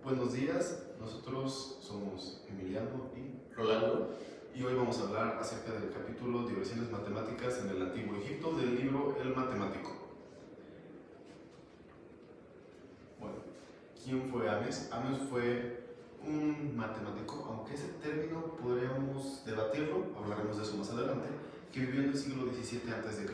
Buenos días, nosotros somos Emiliano y Rolando. y hoy vamos a hablar acerca del capítulo Diversiones Matemáticas en el Antiguo Egipto del libro El Matemático. Bueno, ¿quién fue Ames? Ames fue un matemático, aunque ese término podríamos debatirlo, hablaremos de eso más adelante, que vivió en el siglo XVII a.C.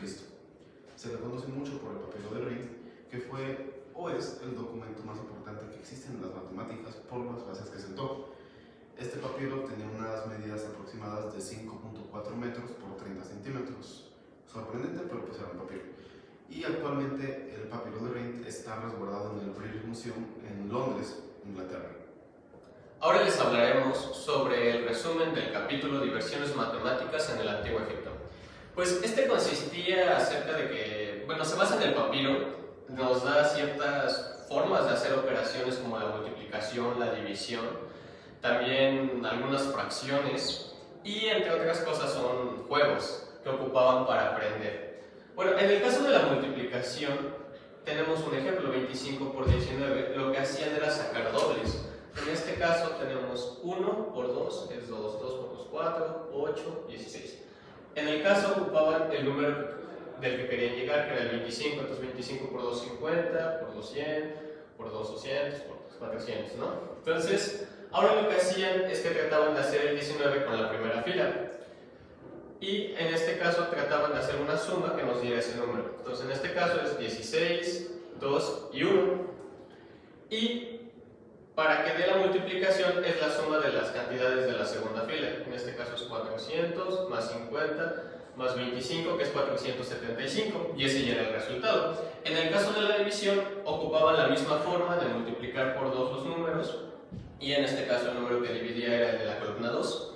Se le conoce mucho por el papiro de Rhind, que fue o es el documento más importante que existe en las matemáticas por las bases que sentó. Este papiro tenía unas medidas aproximadas de 5.4 metros por 30 centímetros. Sorprendente, pero pues era un papiro. Y actualmente el papiro de Rhind está resguardado en el British Museum en Londres, Inglaterra. Ahora les hablaremos sobre el resumen del capítulo Diversiones Matemáticas en el Antiguo Egipto. Pues este consistía acerca de que, se basa en el papiro, nos da ciertas formas de hacer operaciones como la multiplicación, la división, también algunas fracciones y entre otras cosas son juegos que ocupaban para aprender. Bueno, en el caso de la multiplicación tenemos un ejemplo, 25 por 19, lo que hacían era sacar dobles. En este caso tenemos 1 por 2 es 2, 2 por 2, 4, 8, 16. En el caso ocupaban el número del que querían llegar, que era el 25, entonces 25 por 2, 50, por 2, 100, por 2, 200, por 2, 400, ¿no? Entonces, ahora lo que hacían es que trataban de hacer el 19 con la primera fila. Y en este caso trataban de hacer una suma que nos diera ese número. Entonces, en este caso es 16, 2 y 1. Y para que dé la multiplicación es la suma de las cantidades de la segunda fila. En este caso es 400 más 50 más 25, que es 475, y ese ya era el resultado. En el caso de la división, ocupaba la misma forma de multiplicar por 2 los números, y en este caso el número que dividía era el de la columna 2,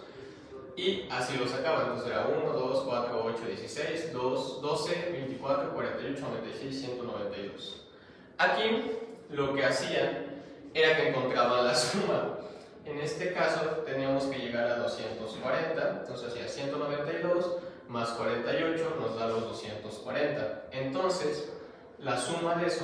y así lo sacaban. Entonces era 1, 2, 4, 8, 16, 2, 12, 24, 48, 96, 192. Aquí lo que hacían era que encontraban la suma. En este caso teníamos que llegar a 240, entonces hacía 192 más 48 nos da los 240. Entonces, la suma de eso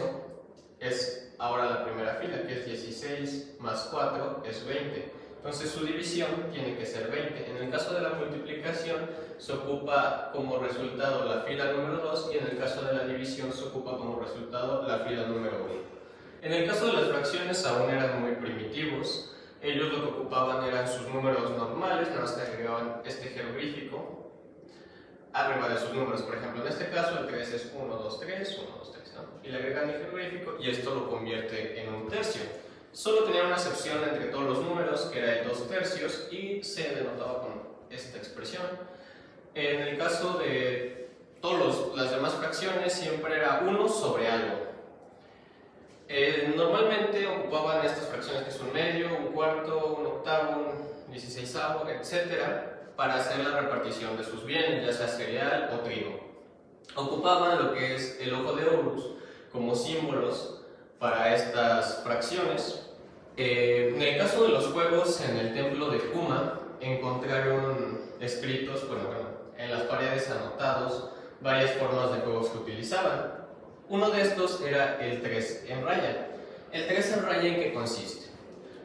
es ahora la primera fila, que es 16 más 4 es 20. Entonces, su división tiene que ser 20. En el caso de la multiplicación, se ocupa como resultado la fila número 2 y en el caso de la división se ocupa como resultado la fila número 1. En el caso de las fracciones aún eran muy primitivos. Ellos lo que ocupaban eran sus números normales, nada más que agregaban este jeroglífico arriba de sus números. Por ejemplo, en este caso el 3 es 1, 2, 3, 1, 2, 3, ¿no? Y le agregan el jeroglífico y esto lo convierte en un tercio. Solo tenía una excepción entre todos los números, que era el 2 tercios, y se denotaba con esta expresión. En el caso de todas las demás fracciones siempre era 1 sobre algo. Normalmente ocupaban estas fracciones que son medio, un cuarto, un octavo, un 16avo, etc., para hacer la repartición de sus bienes, ya sea cereal o trigo. Ocupaban lo que es el ojo de Horus como símbolos para estas fracciones. En el caso de los juegos, en el templo de Kuma encontraron escritos, en las paredes anotados, varias formas de juegos que utilizaban. Uno de estos era el 3 en raya. ¿El 3 en raya en qué consiste?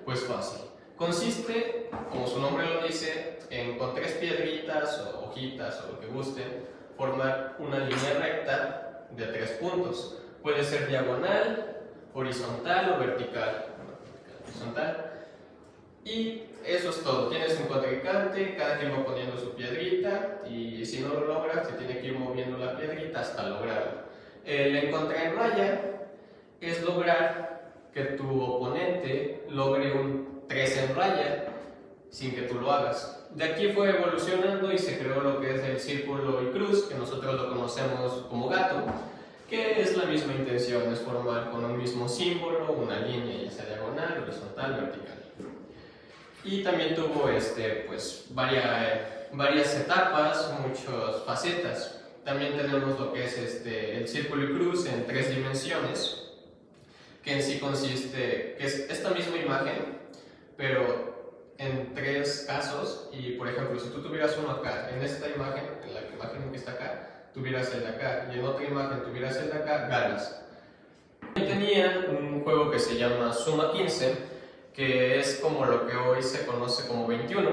Pues fácil. Consiste, como su nombre lo dice, en con 3 piedritas o hojitas o lo que gusten, formar una línea recta de 3 puntos. Puede ser diagonal, horizontal o vertical. Horizontal. Y eso es todo. Tienes un contrincante, cada quien va poniendo su piedrita y si no lo logra, se tiene que ir moviendo la piedrita hasta lograrlo. El encontrar en raya es lograr que tu oponente logre un 3 en raya sin que tú lo hagas. De aquí fue evolucionando y se creó lo que es el círculo y cruz, que nosotros lo conocemos como gato, que es la misma intención, es formar con un mismo símbolo una línea, ya sea diagonal, horizontal, vertical. Y también tuvo varias etapas, muchas facetas. También tenemos lo que es el círculo y cruz en 3 dimensiones, que en sí consiste, que es esta misma imagen, pero en 3 casos. Y por ejemplo, si tú tuvieras uno acá, en esta imagen, en la imagen que está acá, tuvieras el de acá, y en otra imagen tuvieras el de acá, ganas. También tenían un juego que se llama Suma 15, que es como lo que hoy se conoce como 21.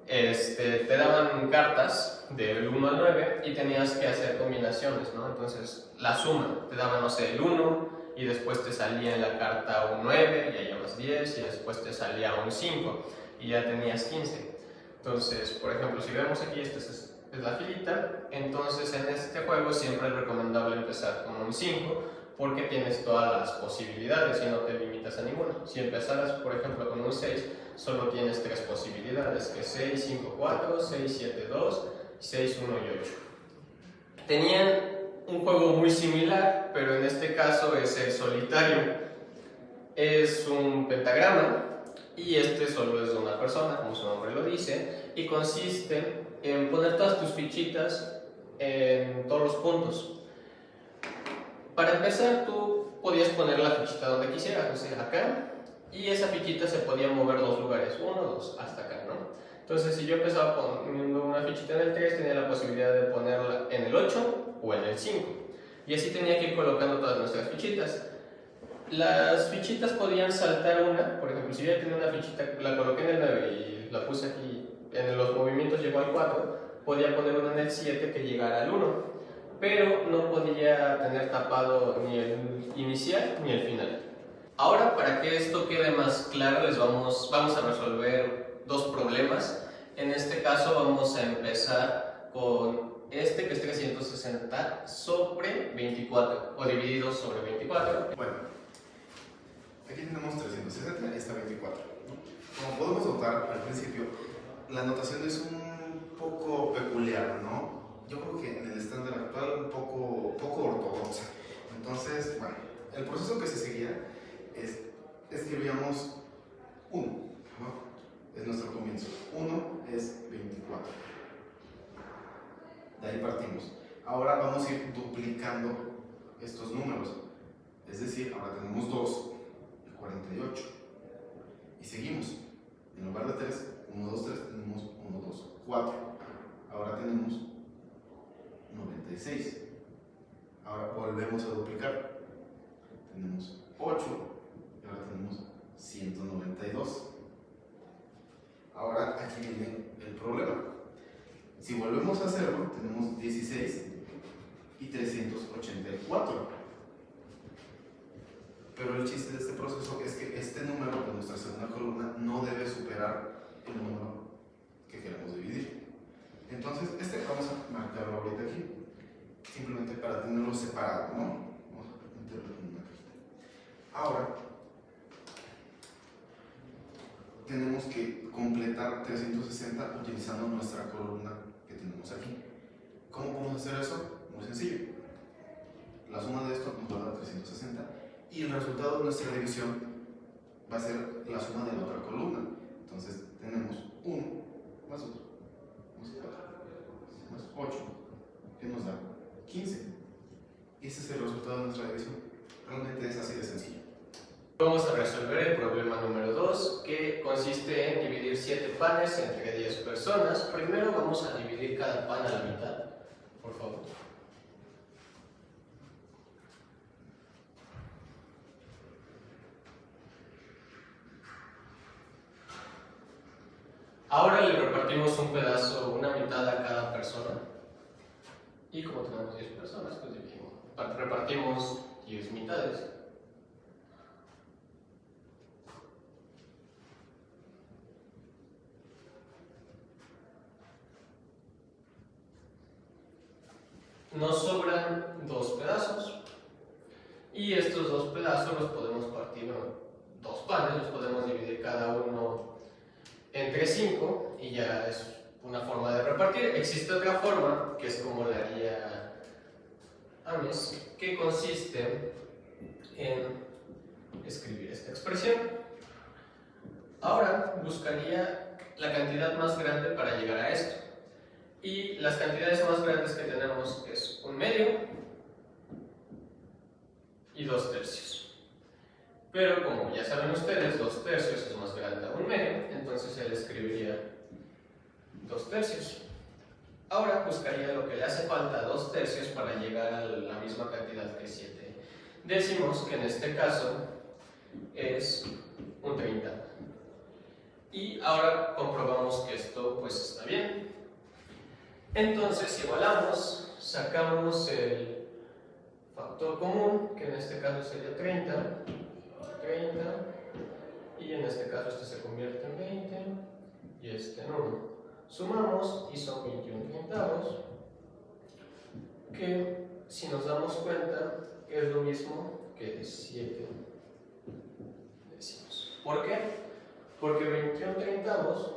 Te daban cartas del 1 al 9 y tenías que hacer combinaciones, ¿no? Entonces, la suma, te daban, no sé, el 1 y después te salía en la carta un 9 y ya llevas 10 y después te salía un 5 y ya tenías 15. Entonces, por ejemplo, si vemos aquí, esta es la filita, entonces en este juego siempre es recomendable empezar con un 5 porque tienes todas las posibilidades y no te limitas a ninguna. Si empezaras, por ejemplo, con un 6, solo tienes 3 posibilidades, que es 6, 5, 4, 6, 7, 2, 6, 1 y 8. Tenían un juego muy similar, pero en este caso es el solitario. Es un pentagrama y solo es de una persona, como su nombre lo dice, y consiste en poner todas tus fichitas en todos los puntos. Para empezar, tú podías poner la fichita donde quisieras, o sea, acá, y esa fichita se podía mover 2 lugares, 1, 2, hasta acá, ¿no? Entonces, si yo empezaba poniendo una fichita en el 3, tenía la posibilidad de ponerla en el 8 o en el 5. Y así tenía que ir colocando todas nuestras fichitas. Las fichitas podían saltar una, por ejemplo, si yo ya tenía una fichita, la coloqué en el 9 y la puse aquí, en los movimientos llegó al 4, podía poner una en el 7 que llegara al 1. Pero no podía tener tapado ni el inicial ni el final. Ahora, para que esto quede más claro, vamos a resolver 2 problemas. En este caso vamos a empezar con que es 360 sobre 24, o dividido sobre 24. Bueno, aquí tenemos 360 y está 24. Como podemos notar al principio, la notación es un poco peculiar, ¿no? Yo creo que en el estándar actual un poco ortodoxa. Entonces, bueno, el proceso que se seguía es escribíamos 1, ¿no? Es nuestro comienzo. 1 es 24. De ahí partimos. Ahora vamos a ir duplicando estos números. Es decir, ahora tenemos 2 y 48. Y seguimos. En lugar de 3, 1, 2, 3, tenemos 1, 2, 4. Ahora tenemos 96. Ahora volvemos a duplicar. Tenemos 8 y ahora tenemos 192. Ahora aquí viene el problema. Si volvemos a hacerlo, tenemos 16 y 384. Pero el chiste de este proceso es que este número de nuestra segunda columna no debe superar el número que queremos dividir. Entonces, vamos a marcarlo ahorita aquí, simplemente para tenerlo separado, ¿no? Vamos a meterlo en una cajita. Ahora, tenemos que completar 360 utilizando nuestra columna que tenemos aquí. ¿Cómo podemos hacer eso? Muy sencillo. La suma de esto nos va a dar 360 y el resultado de nuestra división va a ser la suma de la otra columna. Entonces, tenemos 1 más 2 más 4 más 8, que nos da 15. Ese es el resultado de nuestra división. Realmente es así de sencillo. Vamos a resolver el problema número 2, que consiste en dividir 7 panes entre 10 personas. Primero vamos a dividir cada pan a la mitad, por favor. Ahora le repartimos un pedazo, una mitad a cada persona. Y como tenemos 10 personas, pues dividimos. Repartimos 10 mitades. Nos sobran 2 pedazos. Y estos 2 pedazos los podemos partir en 2 panes, los podemos dividir cada uno entre 5 y ya es una forma de repartir. Existe otra forma, que es como la haría Ames, que consiste en escribir esta expresión. Ahora buscaría la cantidad más grande para llegar a esto. Y las cantidades más grandes que tenemos es 1/2 y 2/3. Pero como ya saben ustedes, 2/3 es más grande a 1/2, entonces él escribiría 2/3. Ahora buscaría lo que le hace falta a 2/3 para llegar a la misma cantidad que 7 décimos, que en este caso es ahora comprobamos que esto pues está bien. Entonces igualamos, sacamos el factor común, que en este caso sería 30, y en este caso este se convierte en 20 y este en 1. Sumamos y son 21 treintavos, que si nos damos cuenta es lo mismo que 17 décimos. ¿Por qué? Porque 21 treintavos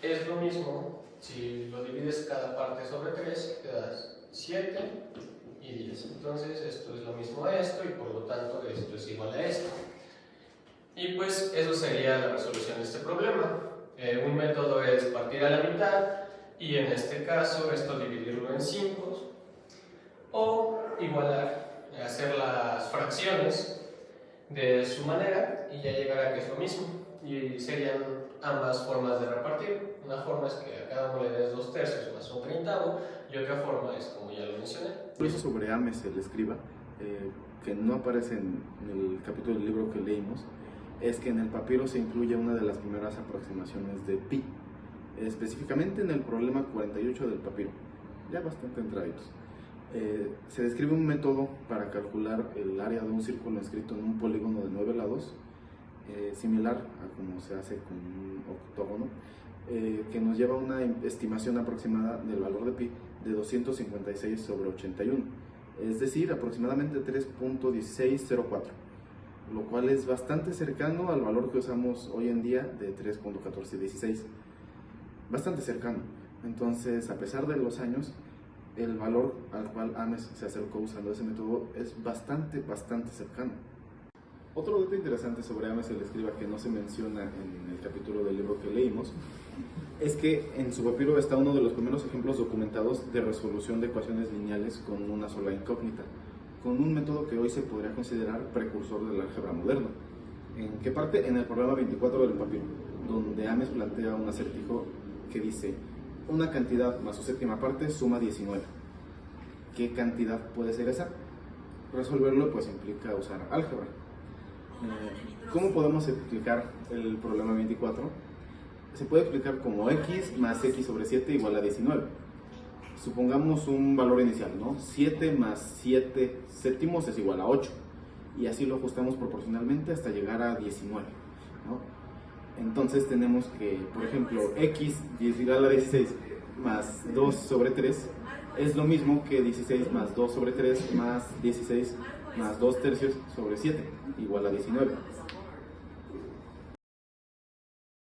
es lo mismo, si lo divides cada parte sobre 3, te das 7 y 10. Entonces esto es lo mismo a esto y por lo tanto esto es igual a esto. Y pues eso sería la resolución de este problema. Un método es partir a la mitad y en este caso esto dividirlo en 5 o igualar, hacer las fracciones de su manera y ya llegar a que es lo mismo. Y serían ambas formas de repartir. Una forma es que a cada uno le des 2/3 más un treintavo y otra forma es como ya lo mencioné. Eso sobre Ames el escriba, que no aparece en el capítulo del libro que leímos, es que en el papiro se incluye una de las primeras aproximaciones de pi, específicamente en el problema 48 del papiro, ya bastante entraditos. Se describe un método para calcular el área de un círculo inscrito en un polígono de 9 lados, similar a como se hace con un octógono, que nos lleva a una estimación aproximada del valor de pi de 256 sobre 81, es decir, aproximadamente 3.1604, lo cual es bastante cercano al valor que usamos hoy en día de 3.1416, bastante cercano. Entonces, a pesar de los años, el valor al cual Ames se acercó usando ese método es bastante cercano. Otro dato interesante sobre Ames el escriba que no se menciona en el capítulo del libro que leímos es que en su papiro está uno de los primeros ejemplos documentados de resolución de ecuaciones lineales con una sola incógnita, con un método que hoy se podría considerar precursor del álgebra moderno. ¿En qué parte? En el problema 24 del papiro, donde Ames plantea un acertijo que dice: una cantidad más su séptima parte suma 19. ¿Qué cantidad puede ser esa? Resolverlo pues implica usar álgebra. ¿Cómo podemos explicar el problema 24? Se puede explicar como x más x sobre 7 igual a 19. Supongamos un valor inicial, ¿no? 7 más 7 séptimos es igual a 8. Y así lo ajustamos proporcionalmente hasta llegar a 19, ¿no? Entonces tenemos que, por ejemplo, x igual a 16 más 2 sobre 3 es lo mismo que 16 más 2 sobre 3 más 16 más 2 tercios sobre 7 igual a 19.